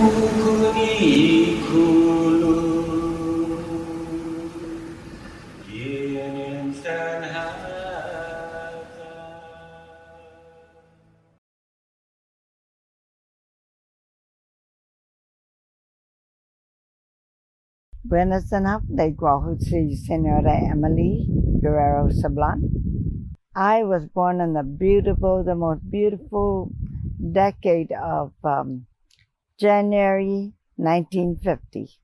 Buenas de Guajusi, Senora Emily Guerrero Sablan. I was born in the most beautiful decade of January 1950.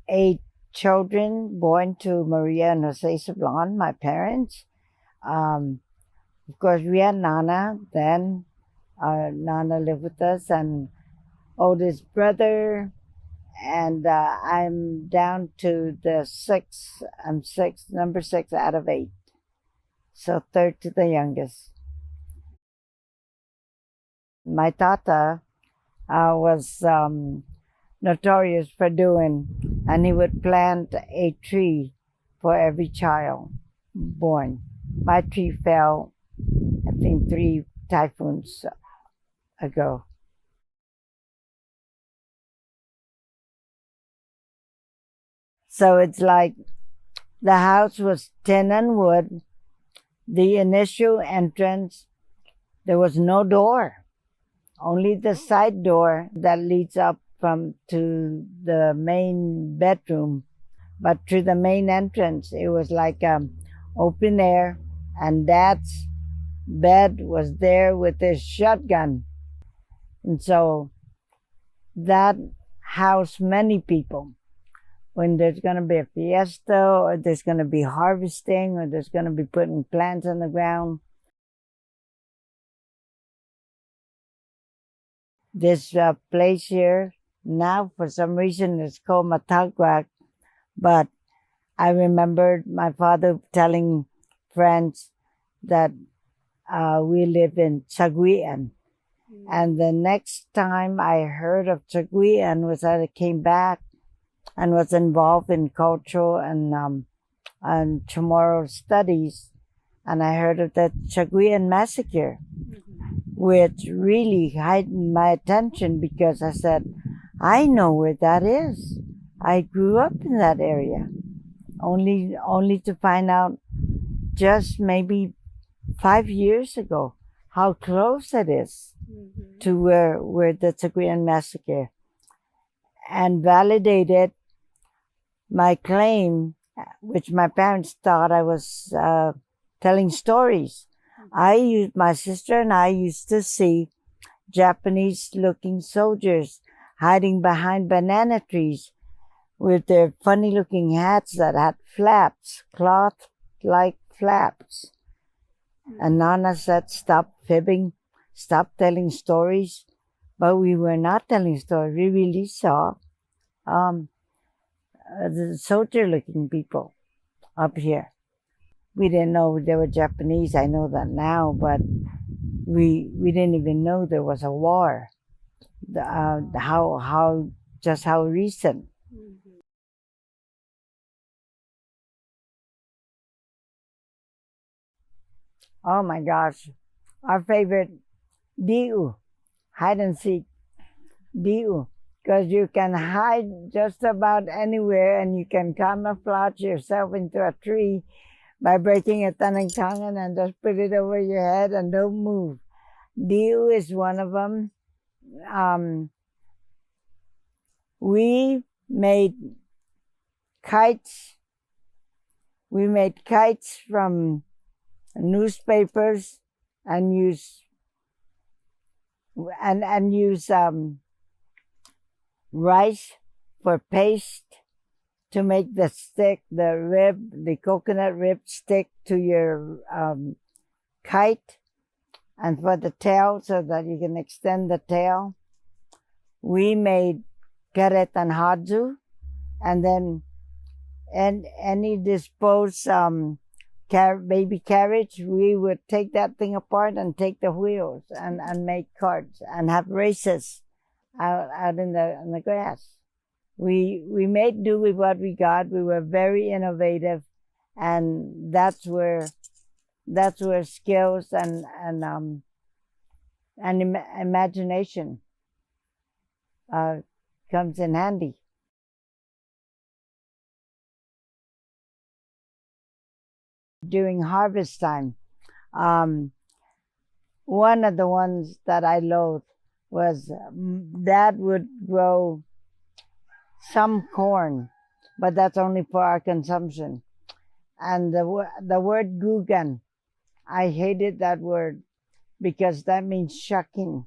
8 children born to Maria and Jose Sablan, my parents. Of course, we had Nana then. Nana lived with us, and oldest brother. And I'm down to the 6. I'm number 6 out of 8. So third to the youngest. My tata was notorious for doing, and he would plant a tree for every child born. My tree fell, I think, 3 typhoons ago. So it's like the house was tin and wood. The initial entrance, there was no door, only the side door that leads up to the main bedroom. But through the main entrance, it was like open air, and Dad's bed was there with his shotgun. And so that housed many people. When there's going to be a fiesta, or there's going to be harvesting, or there's going to be putting plants on the ground. This place here, now for some reason it's called Matagwak, but I remembered my father telling friends that we live in Chaguian. And the next time I heard of Chaguian was that I came back and was involved in cultural and Chamorro studies, and I heard of the Chaguian massacre, which really heightened my attention because I said, I know where that is. I grew up in that area, only to find out just maybe 5 years ago how close it is to where the Chaguian massacre, and validated my claim, which my parents thought I was telling stories. My sister and I used to see Japanese-looking soldiers hiding behind banana trees with their funny-looking hats that had flaps, cloth-like flaps. And Nana said, stop fibbing, stop telling stories. But we were not telling stories. We really saw the soldier-looking people up here. We didn't know they were Japanese. I know that now, but we didn't even know there was a war. How recent. Oh my gosh, our favorite diu, hide and seek, diu. Because you can hide just about anywhere, and you can camouflage yourself into a tree by breaking a tanang tangan and just put it over your head and don't move. Diu is one of them. We made kites. We made kites from newspapers and use rice for paste to make the stick, the coconut rib stick to your kite, and for the tail so that you can extend the tail. We made karet and hadzu, and then any disposed baby carriage, we would take that thing apart and take the wheels and make carts and have races out in the grass. We made do with what we got. We were very innovative, and that's where skills and imagination comes in handy. During harvest time, one of the ones that I loathed was Dad would grow some corn, but that's only for our consumption. And the word gugan, I hated that word because that means shucking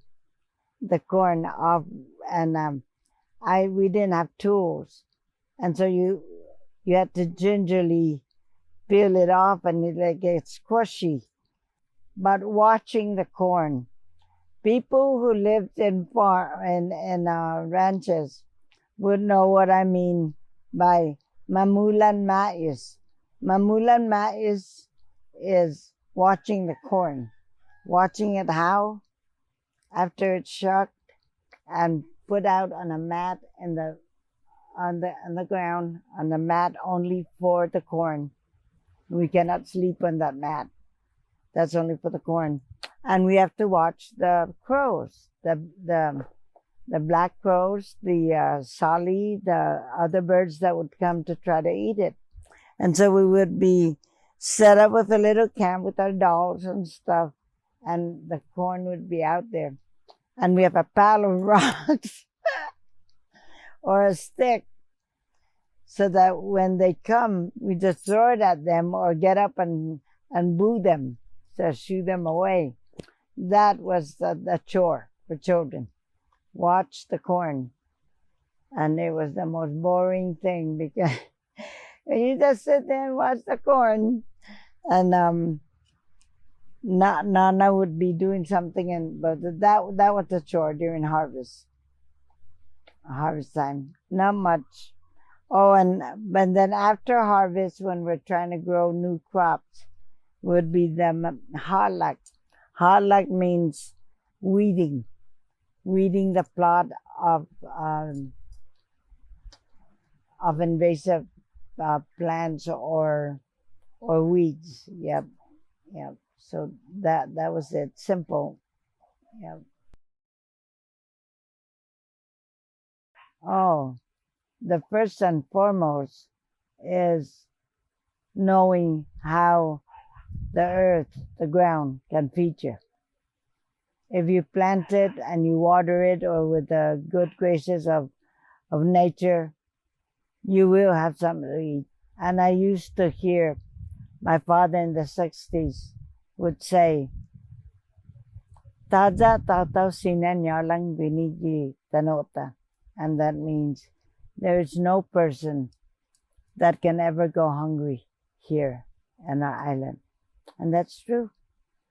the corn off, and we didn't have tools, and so you had to gingerly peel it off, and it gets squishy. But watching the corn, people who lived in ranches would know what I mean by mamulan mais. Mamulan mais is watching the corn, watching it how after it's shucked and put out on a mat on the ground, on the mat only for the corn. We cannot sleep on that mat. That's only for the corn. And we have to watch the crows, the black crows, the sali, the other birds that would come to try to eat it. And so we would be set up with a little camp with our dolls and stuff, and the corn would be out there. And we have a pile of rocks or a stick, so that when they come, we just throw it at them or get up and boo them, so shoo them away. That was the chore for children. Watch the corn. And it was the most boring thing because you just sit there and watch the corn. And Nana would be doing something, but that was the chore during harvest time. Not much. Oh, and then after harvest, when we're trying to grow new crops, would be the halak. Halak means weeding the plot of invasive plants or weeds. Yep. So that was it. Simple. Yep. Oh, the first and foremost is knowing how the earth, the ground, can feed you. If you plant it and you water it, or with the good graces of nature, you will have something to eat. And I used to hear my father in the 60s would say, Taja tataw sinanyalang binigi tanota. And that means there is no person that can ever go hungry here on our island. And that's true.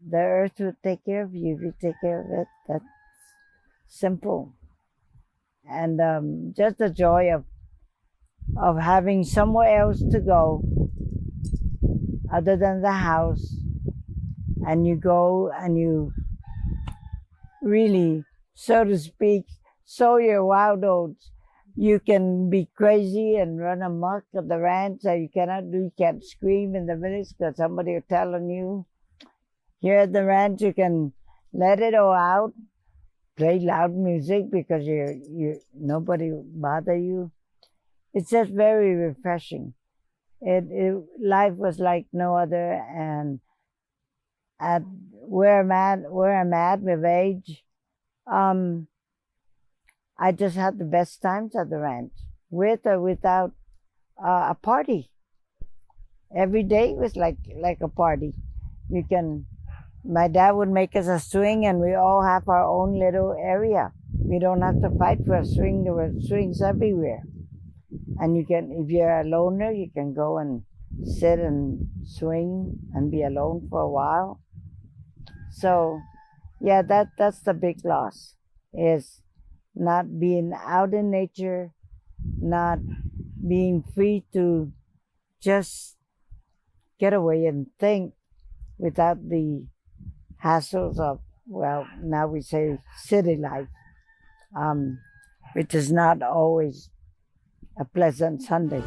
The earth will take care of you if you take care of it. That's simple. And just the joy of having somewhere else to go other than the house, and you go and you really, so to speak, sow your wild oats. You can be crazy and run amok at the ranch that you cannot do. You can't scream in the village because somebody will tell on you. Here at the ranch, you can let it all out, play loud music because nobody will bother you. It's just very refreshing. Life was like no other, and at where I'm at with age, I just had the best times at the ranch, with or without a party. Every day was like a party. My dad would make us a swing, and we all have our own little area. We don't have to fight for a swing. There were swings everywhere. And if you're a loner, you can go and sit and swing and be alone for a while. So, yeah, that's the big loss, is not being out in nature, not being free to just get away and think without the hassles of, well, now we say city life, which is not always a pleasant Sunday.